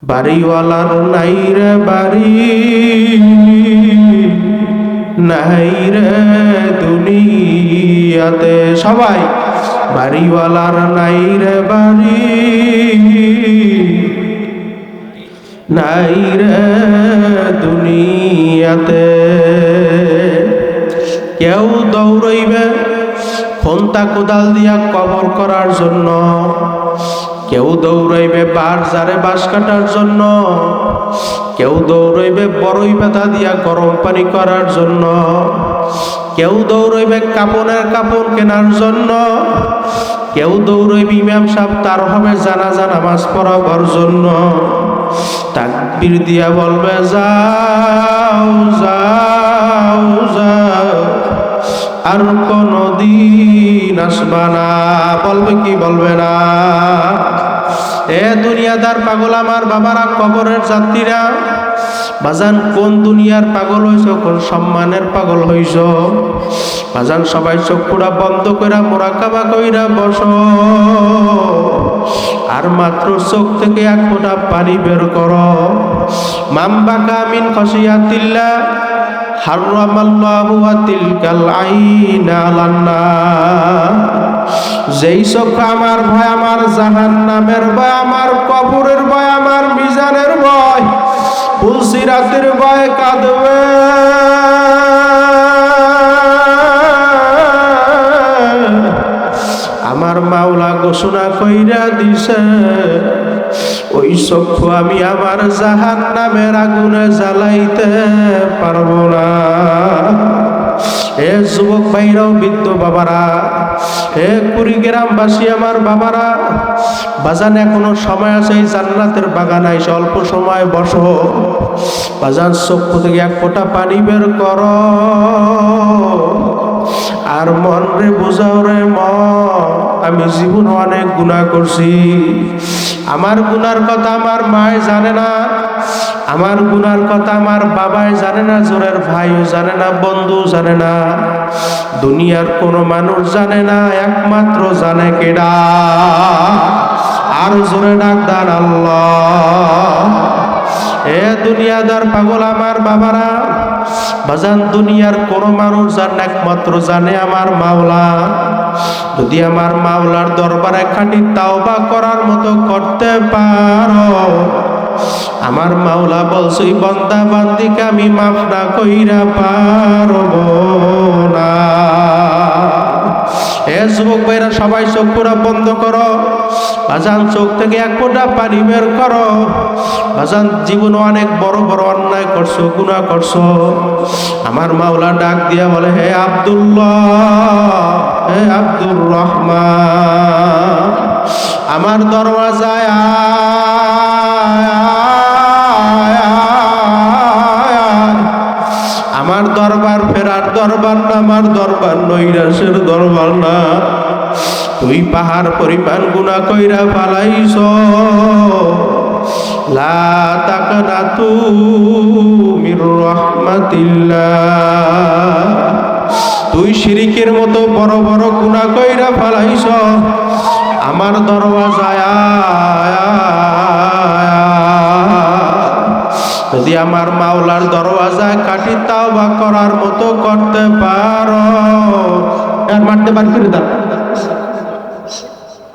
বাড়িওয়ালার নাই রে বাড়ি, নাই রে দুনিয়াতে। সবাই বাড়িওয়ালার নাই রে বাড়ি, নাই রে দুনিয়াতে। কেউ দৌড়ইবে খন্তা কোদাল দিয়া কবর করার জন্য, কেউ দৌড়াইবে বাঁশ জারে বাঁশ কাটার জন্য, কেউ দৌড়াইবে বড়ই পাতা দিয়া গরম পানি করার জন্য, কেউ দৌড়াইবে কাপড়ের কাপড় কেনার জন্য, কেউ দৌড়াইবে ইমাম সাহেব তার হবে জানাজা নামাজ পড়াবার জন্য। তাকবীর দিয়া বলবে যাও যাও যাও, আর কোনদিন আসবা না। বলবে কি বলবে না? এ দুনিয়াদার পাগল আমার বাবারা, কবরের যাত্রীরা, বাজান কোন দুনিয়ার পাগল হইছ, কোন সম্মানের পাগল হইছ? বাজান সবাই চক্ষুরা বন্ধ কইরা মোরাকাবা কইরা বসো, আর মাত্র চোখ থেকে এক ফোঁটা পানি বের করো। মামবাকা মিন খসিয়াতিল্লাহ হারামাল্লাহু তিলকাল আইনা আলান্নার। যেই চোখ আমার ভয়, আমার জাহান্নামের ভয়, আমার কবরের ভয়, আমার মিজানের ভয়, পুলসিরাতের ভয় কাঁদবে, আমার মাওলা ঘোষণা কইরা দিছে, ওই চক্ষু আমি আমার জাহান্নামের আগুনে জ্বালাইতে পারবো না। হে যুবক ভাইরাও, বৃদ্ধ বাবারা, হে কুড়িগ্রামবাসী আমার বাবারা, বাজান এখনো সময় আছে, এই জান্নাতের বাগানে এসে অল্প সময় বসো। বাজান চক্ষু থেকে এক ফোঁটা পানি বের করো, আর মন রে বুঝাও রে মন, আমি জীবনে অনেক গুনাহ করছি। আমার গুনার কথা আমার মায় জানে না, আমার গুনার কথা আমার বাবাই জানে না, জোরের ভাইও জানে না, বন্ধু জানে না, দুনিয়ার কোনো মানুষ জানে না, একমাত্র জানে কেডা? আর জোরে ডাকদার আল্লাহ। এ দুনিয়াদার পাগল আমার বাবারা, বাজান দুনিয়ার কোন মানুষ জানে, একমাত্র জানে আমার মাওলা। যদি আমার মাওলার দরবারে খাঁটি তাওবা করার মতো করতে পারো, আমার মাওলা বলছে বান্দা বান্দিকে আমি মাফ না কইরা পারব না। হে যুবক ভাইরা, সবাই চোখ পুরা বন্ধ করো। বাজান চোখ থেকে এক ফোঁটা পানি বের করো। বাজান জীবনে অনেক বড় বড় অন্যায় করছো, গুনাহ করছো। আমার মাওলা ডাক দিয়া বলে, হে আব্দুল্লাহ, হে আব্দুর রহমান, আমার দরওয়াজায় আমার দরবার ফেরার দরবার না, আমার দরবার নৈরাশের দরবার না। তুই পাহাড় পরিমাণ গুনাহ কইরা ফালাইছ, লা তাকনাতু মির রাহমাতিল্লাহ। তুই শিরিকের মতো বড় বড় গুনাহ কইরা ফালাইছ, আমার দরওয়াজায় যদি আমার মাওলার দরওয়াজায় কাটি তাওবা করার মতো করতে পারো, আর মারতে পার করে দাও।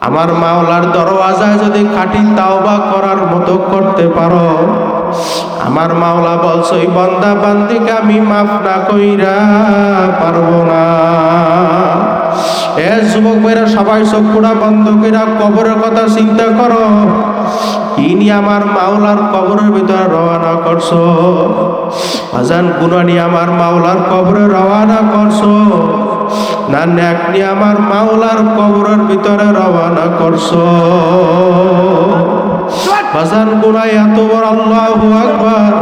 আমার মাওলার দরওয়াজায় যদি খাঁটি তাওবা করার মতো করতে পারো, আমার মাওলা বলছে ওই বান্দা বান্দিকে আমি মাফ না কইরা পারবো না। এ যুবক ভাইরা, সবাই চোখ পুরা বন্ধ কইরা কবরের কথা চিন্তা করো। কি নিয়ে আমার মাওলার কবরের ভিতরে রওনা করছো? আজান গুনাহ নিয়ে আমার মাওলার কবরে রওনা করছো, না নেক নিয়ে আমার মাওলার কবরের ভিতরে রওনা করছো? বাজান গুনাহ এত বড়, আল্লাহু আকবার।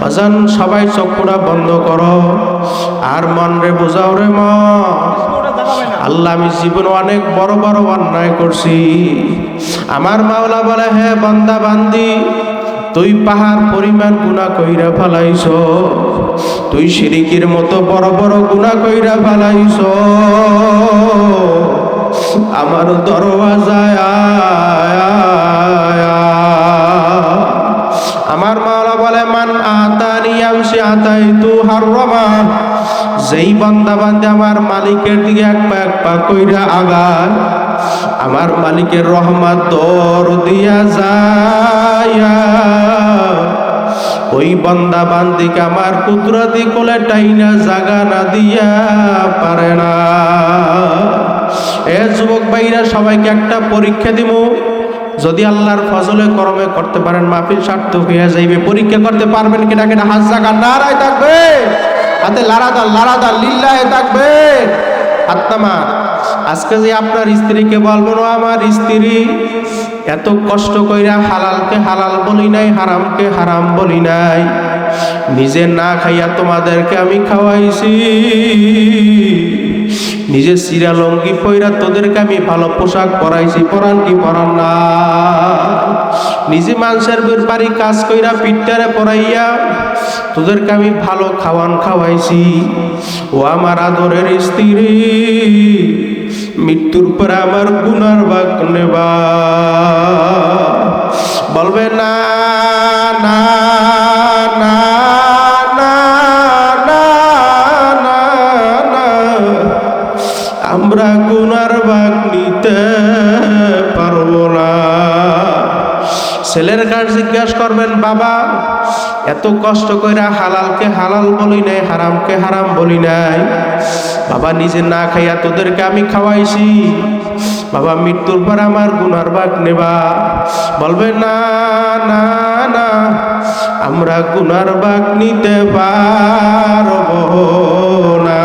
বাজান সবাই চক্ষুটা বন্ধ করো, আর মন রে বুঝাও রে মন। আল্লাহ, আমি জীবনে অনেক বড় বড় অন্যায় করছি। আমার মাওলা বলে, হে বান্দা বান্দি, তুই পাহাড় পরিমাণ গুনাহ কইরা ফেলাইছ, তুই শিরিকের মতো বড় বড় গুনাহ কইরা ফেলাইছ। আমার দরওয়াজায় আয়। আমার মাওলা বলে মান আতানি আমশি আতাইতু হাররামা, যেই বান্দা বান্দে আমার মালিকের দিকে এক পা কইরা আগায়, আমার মালিকের রহমত দর দিয়া যায়, ওই বান্দা বান্দিকে আমার কুদরতি কোলে টাইনা জাগা না দিয়া পারে না। এ যুবক ভাইরা, সবাইকে একটা পরীক্ষা দিব, যদি আল্লাহর ফজলে করমে করতে পারেন মাহফিল সার্থক হয়ে যাইবে। পরীক্ষা করতে পারবেন কিনা কিনা হাত জাগা নারায় থাকবে, হাতে লারাদা লিল্লাহে থাকবে। আত্মা আজকে যে আপনার স্ত্রীকে বলবেন, আমার স্ত্রী এত কষ্ট কইরা হালালকে হালাল বলি নাই, হারামকে হারাম বলি নাই, নিজে না খাইয়া তোমাদেরকে আমি খাওয়াইছি, নিজে সিরা লঙ্গি পইরা তোদেরকে আমি ভালো পোশাক পরাইছি, পরান কি পরান না, নিজে মানুষের বাড়ি কাজ কইরা পিঠটারে পরাইয়া তোদেরকে আমি ভালো খাওয়ান খাওয়াইছি। ও আমার আদরের স্ত্রী, মৃত্যুর পরে আমার গুনার ভাগ নেবা? বলবে না না না না না না না, আমরা গুনার ভাগ নিতে পারবো না। ছেলের কাছে জিজ্ঞাসা করবেন, বাবা এত কষ্ট কইরা হালালকে হালাল বলি নাই, হারামকে হারাম বলি নাই, বাবা নিজে না খাইয়া তোদেরকে আমি খাওয়াইছি, বাবা মৃত্যুর পর আমার গুনার ভাগ নেবা? বলবে না না না, আমরা গুনার ভাগ নিতে পারবো না।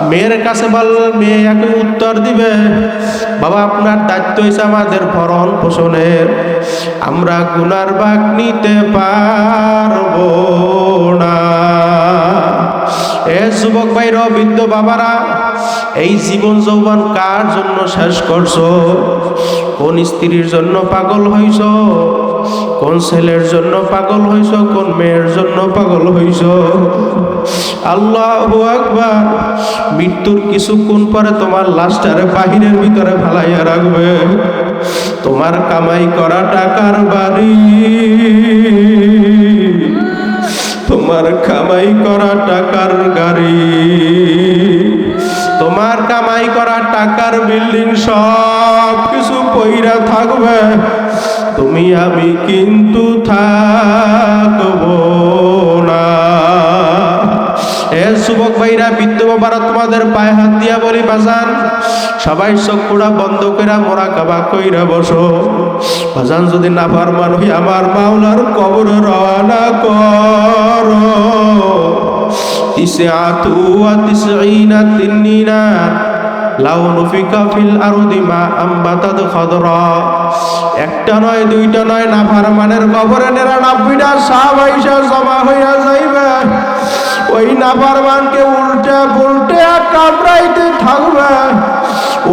মেয়ের কাছে বললে মেয়ে একই উত্তর দিবে, বাবা আপনার দায়িত্ব হয়েছে আমাদের ভরণ পোষণের, আমরা গুনার ভাগ নিতে পারবো না। এ যুবক ভাইরা, বৃদ্ধ বাবারা, এই জীবন যৌবন কার জন্য শেষ করছো? কোন স্ত্রীর জন্য পাগল হইছ? কোন ছেলের জন্য পাগল হইছ? কোন মেয়ের জন্য পাগল হইছ? আল্লাহু আকবার। মৃত্যুর কিছুক্ষণ পরে তোমার লাশটারে বাহিরের ভিতরে ফালাইয়া রাখবে। তোমার কামাই করা টাকার বাড়ি, তোমার কামাই করা টাকার গাড়ি, তোমার কামাই করা টাকার বিল্ডিং সব কিছু পইরা থাকবে, তুমি আমি কিন্তু থাকবো না। এ যুবক ভাইরা, বৃদ্ধ বাবারা, তোমাদের পায়ে হাত দিয়া বলি বাজান, সবাই চক্ষুটা বন্ধ কইরা মোরাকাবা কইরা বসো। বাজান যদি না পারমান হই আমার মাওলার কবরে রওনা করো। তিসআতু ওয়া তিসঈনা তিন্নিনা লাউ নুফিকা ফিল আরদি মা আমবাতাদ খাদরা। একটা নয়, দুইটা নয়, নাফরমানের কবরে 99টা সাপ আইসা জমা হইয়া যাইবে। ওই নাফরমানকে উল্টা পুল্টে কামড়াইতে থাকবে।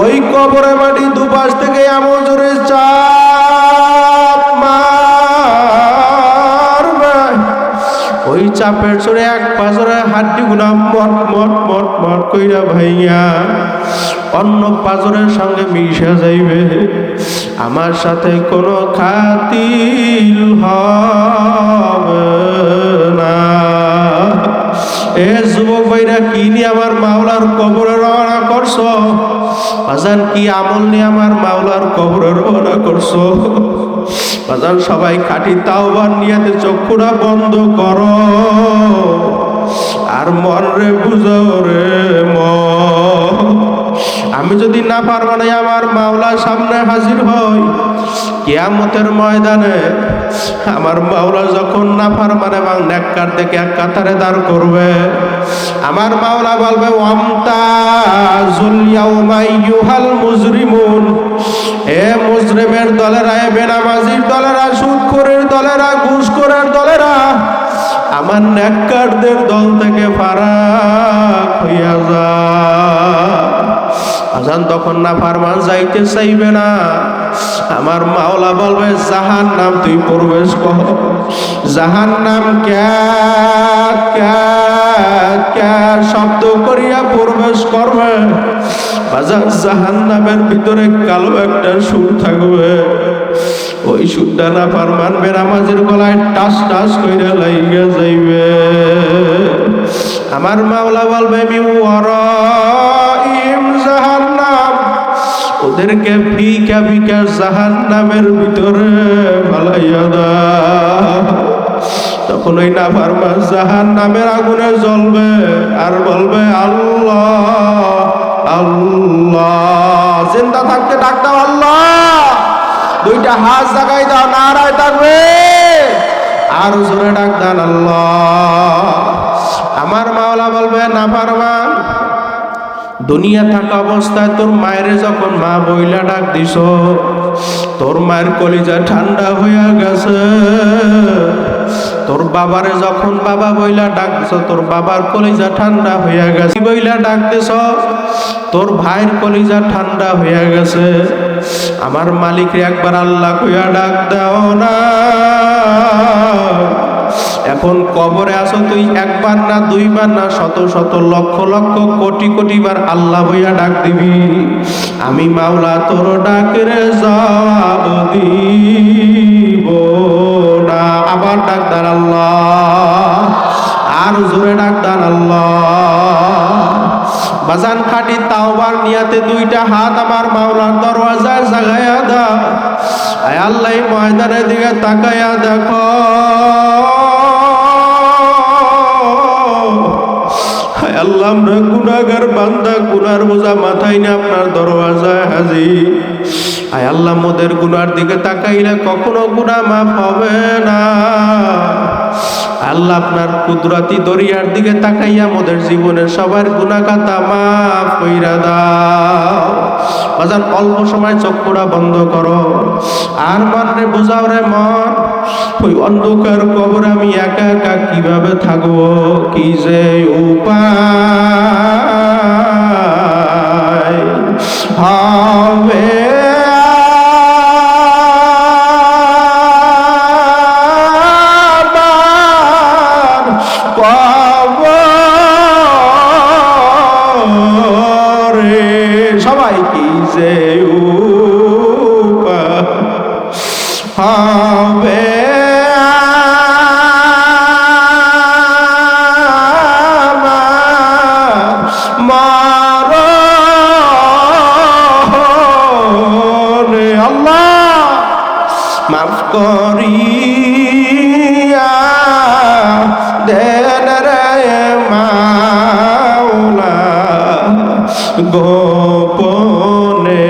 ওই কবরে মাটি দুপাশ থেকে এমন জোরে চাপ মারবে, ওই চাপের জোরে এক পাজরে হাড্ডি গুনা মট মট মট মট কইরা ভাইয়া অন্য পাজরের সঙ্গে মিশে যাইবে। আমার সাথে কোনো খাতির হবে না। এ যুবক ভাইরা, কি নিয়ে আমার মাওলার কবরে রওনা করছো? বাজান কি আমল নিয়ে আমার মাওলার কবরে রওনা করছো? বাজান সবাই খাঁটি তাওবার নিয়াতে চক্ষুরা বন্ধ করো, আর মন রে বুঝাও রে মন। আমি যদি না পারবো না আমার মাওলার সামনে হাজির হই কিয়ামতের ময়দানে, আমার মাওলা যখন না পারমান এবং নেককার থেকে এক কাতারে দাঁড় করবে, আমার মাওলা বলবে ওয়ামতাজুল ইয়াউমা আইয়ুহাল মুজরিমুন। এ মুজরিমের দলেরা, এ বেনামাজির দলেরা, সুদখোরের দলেরা, ঘুষখোরের দলেরা, আমার নেককারদের দল থেকে ফারাক হইয়া যা। আজান তখন না ফারমান যাইতে চাইবে না। আমার মাওলা বলবে জাহান্নাম তুই প্রবেশ কর। জাহান্নাম ক্যা ক্যা ক্যা শব্দ করিয়া প্রবেশ করবে। বাজার জাহান্নামের ভিতরে কালো একটা সুর থাকবে। ওই সুরটা না ফারমান বেনামাজির গলায় টাস টাস কইরা লাইগা যাইবে। আমার মাওলা বলবে মি ওয়ারাইম জাহান্নাম, ওদেরকে ফিকা ফিকা জাহান্নামের ভিতরে ফালাইয়া দাও। তখন ওই নাফরমান জাহান্নামের আগুনে জ্বলবে আর বলবে আল্লাহ আল্লাহ। জিন্দা থাকতে ডাক দাও আল্লাহ, দুইটা হাত জাগাই দাও, নারায় তাকবীর, আর জোরে ডাক দাও আল্লাহ। আমার মাওলা বলবে নাফরমান, দুনিয়া থাকা অবস্থায় তোর মায়ের যখন মা বইলা ডাক দিস, তোর মায়ের কলিজা ঠান্ডা হইয়া গেছে। তোর বাবারে যখন বাবা বইলা ডাক দিস, তোর বাবার কলিজা ঠান্ডা হইয়া গেছে। বইলা ডাক দিস, তোর ভাইয়ের কলিজা ঠান্ডা হইয়া গেছে। আমার মালিকরে একবার আল্লাহ কইয়া ডাক দাও না। এখন কবরে আসো তুই, একবার না দুইবার না শত শত লক্ষ লক্ষ কোটি কোটি বার আল্লাহ বইয়া ডাক দিবি। আমি মাওলা তোর ডাকের জবাব দিব না। আবার ডাক দান আল্লাহ, আর জোরে ডাক দান আল্লাহ। বাজান খাটি তাওবার নিয়াতে দুইটা হাত আমার মাওলার দরওয়াজায় জাগাইয়া দাও। আয় আল্লাহ ময়দানের দিকে তাকাইয়া দেখো, আল্লাহ আমরা গুনাহগার বান্দা, গুনার বোঝা মাথায় নিয়ে আপনার দরওয়াজায় হাজির। আয় আল্লাহ মোদের গুনার দিকে তাকাইলে কখনো গুনাহ মাফ হবে না। আল্লাহ আপনার কুদরতি দরিয়ার দিকে তাকাইয়া মোদের জীবনের সবার গুনাহ খাতা মাফ কইরা দাও। বাজার অল্প সময় চক্ষুটা বন্ধ করো, আর মনে বুঝাও রে মন, ওই অন্ধকার কবর আমি একা একা কিভাবে থাকবো, কি যে উপায় হবে। সবাই কি যে হবে আল্লাহ মাফ করিয়া দেন রে মাওলা, গোপনে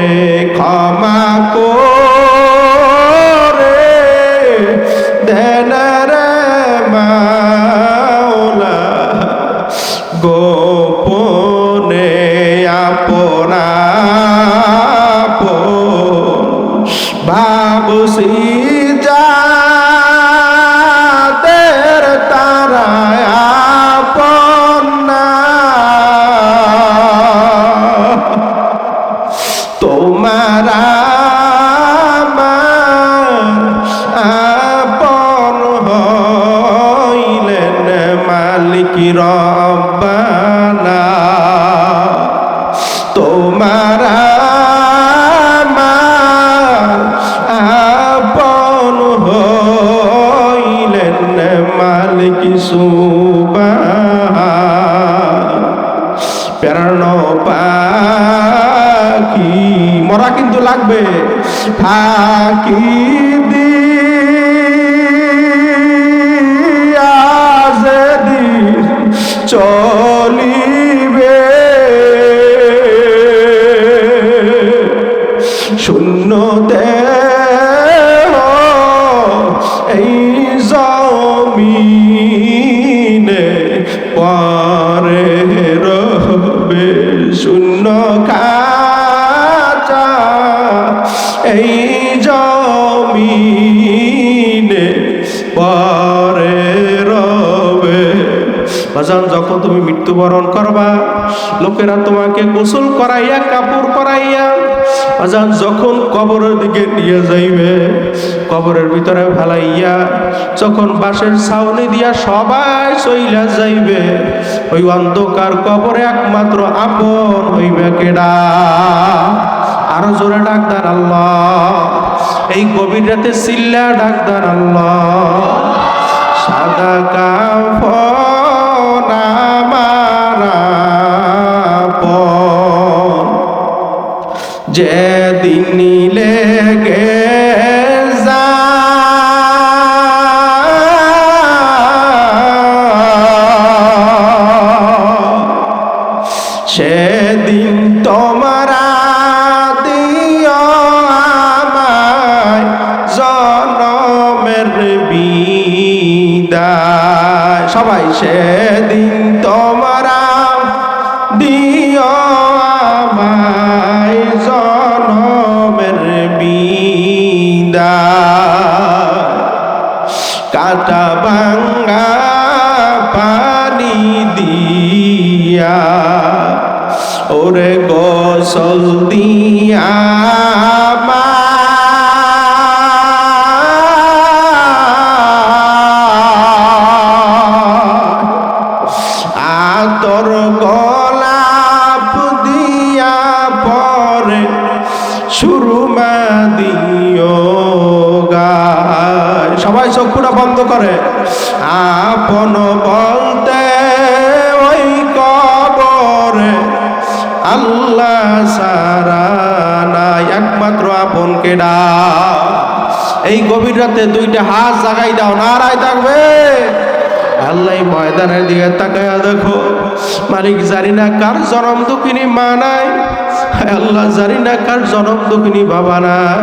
ক্ষমা করে দেন রে মাওলা, গোপনে আপনা ভাবসি যাদের তারা আপন না, তোমার আপন হইলেন মালিক রব্বানা। তোমার আপন হইলেন মালিক সুবহান। প্যারানো পাখি মরা কিন্তু লাগবে, ফাঁকি দিয়া যেদিন চলিবে, শূন্যতে এই জমিনে পরে রবে, শূন্য খাঁচা এই জমিনে পরে রবে। বাজান যখন তুমি মৃত্যুবরণ করবা, লোকেরা তোমাকে গোসল করাইয়া কাপড় পরাইয়া আজান যখন কবরের দিকে নিয়ে যাইবে, কবরের ভিতরে ফেলাইয়া যখন বাঁশের ছাউনি দিয়া সবাই চইলা যাইবে, ওই অন্ধকার কবরে একমাত্র আপন হইবে কেডা? আরো জোরে ডাকদার আল্লাহ। এই গভীর রাতে চিল্লা ডাকদার আল্লাহ। সাদা কাফন আমার আপন, যেদিন লেগে সেদিন তোমরা দিও আমায় জনমের বিদায়। সবাই সেদিন তোমরা দিও আমায় জনমের বিদায়। কাটা ভাঙ্গা পানি দিয়া ওরে গোসল দিয়া আতর গোলাপ দিয়া পরে সুরমা দিও গায়। সবাই চক্ষুটা বন্ধ করে। আপন বলতে ওই কবরে আল্লাহ সারা নাই, একমাত্র আপন কেডা? এই গভীর রাতে দুইটা হাত জাগাই দাও, নারায় থাকবে। আল্লাহ ময়দানের দিকে তাকায়া দেখো, মালিক জানি না কার জনম দুঃখিনী মা নাই, আল্লাহ জানি না কার জনম দুঃখিনী বাবা নাই।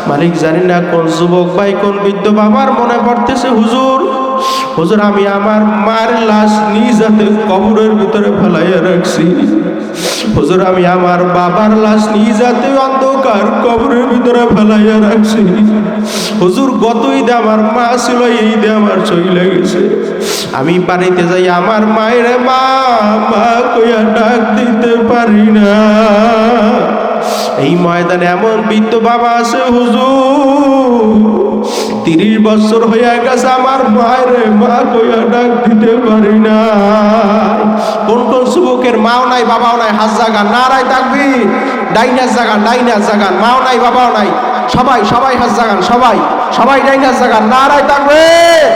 মালিক জানি না কোন যুবক ভাই কোন বৃদ্ধ বাবার মনে পড়তেছে, হুজুর হুজুর আমি আমার মার লাশ নিজ হাতে কবরের ভিতরে ফেলাইয়া রাখছি। হুজুর আমি আমার বাবার লাশ নিজ হাতে অন্ধকার কবরের ভিতরে ফেলাইয়া রাখছি। হুজুর গত ঈদে আমার মা ছিল, এই ঈদে আমার চলে গেছে। আমি বাড়িতে যাই আমার মায়ের মা মা কইয়া ডাক দিতে পারি না। এই ময়দানে এমন বৃদ্ধ বাবা আছে হুজুর 30 বছর হইয়া গেছে আমার মায়ের মা কইয়া ডাক দিতে পারি না। কোন কোন যুবকের মাও নাই বাবাও নাই, হাত জাগান, নারায় তাকবীর। ডাইনাস জাগান, ডাইনাস জাগান, মাও নাই বাবাও নাই, সবাই সবাই হাত জাগান, সবাই সবাই ডাইনাস জাগান, নারায় তাকবীর।